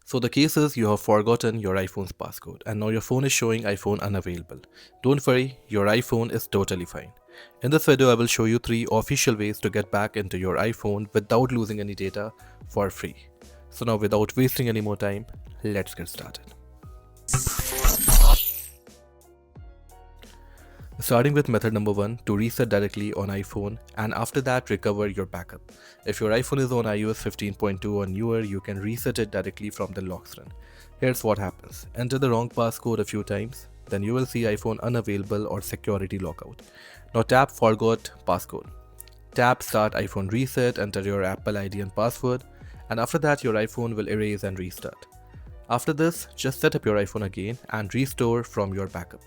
So the case is you have forgotten your iPhone's passcode and now your phone is showing iPhone unavailable. Don't worry, your iPhone is totally fine. In this video I will show you 3 official ways to get back into your iPhone without losing any data for free. So now without wasting any more time, let's get started. Starting with method number 1, to reset directly on iPhone and after that recover your backup. If your iPhone is on iOS 15.2 or newer, you can reset it directly from the lock screen. Here's what happens. Enter the wrong passcode a few times, then you will see iPhone unavailable or security lockout. Now tap forgot passcode. Tap start iPhone reset, enter your Apple ID and password, and after that your iPhone will erase and restart. After this, just set up your iPhone again and restore from your backup.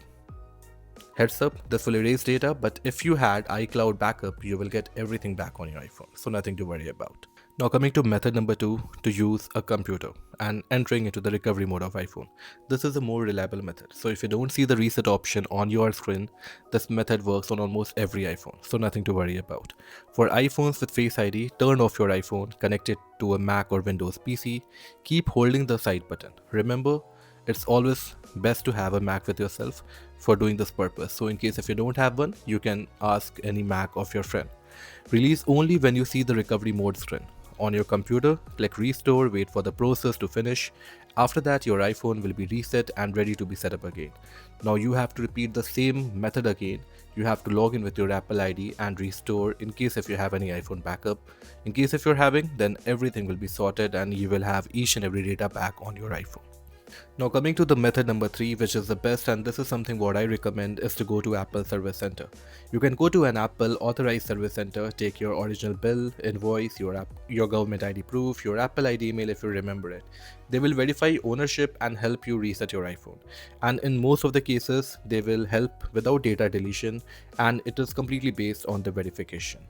Heads up, this will erase data, but if you had iCloud backup, you will get everything back on your iPhone, so nothing to worry about. Now coming to method number 2, to use a computer and entering into the recovery mode of iPhone. This is a more reliable method, so if you don't see the reset option on your screen, this method works on almost every iPhone, so nothing to worry about. For iPhones with Face ID, turn off your iPhone, connect it to a Mac or Windows PC, keep holding the side button. Remember, it's always best to have a Mac with yourself for doing this purpose. So in case if you don't have one, you can ask any Mac of your friend. Release only when you see the recovery mode screen. On your computer, click restore, wait for the process to finish. After that, your iPhone will be reset and ready to be set up again. Now you have to repeat the same method again. You have to log in with your Apple ID and restore in case if you have any iPhone backup. In case if you're having, then everything will be sorted and you will have each and every data back on your iPhone. Now coming to the method number 3, which is the best, and this is something what I recommend, is to go to Apple Service Center. You can go to an Apple authorized service center, take your original bill, invoice, your government ID proof, your Apple ID email if you remember it. They will verify ownership and help you reset your iPhone. And in most of the cases, they will help without data deletion, and it is completely based on the verification.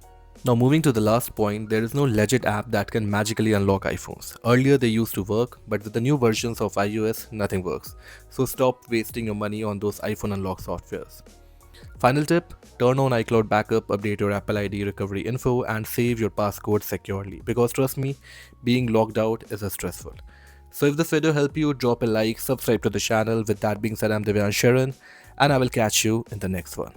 Now moving to the last point, there is no legit app that can magically unlock iPhones. Earlier they used to work, but with the new versions of iOS, nothing works. So stop wasting your money on those iPhone unlock softwares. Final tip, turn on iCloud backup, update your Apple ID recovery info and save your passcode securely, because trust me, being locked out is stressful. So if this video helped you, drop a like, subscribe to the channel. With that being said, I'm Divyan Sharan and I will catch you in the next one.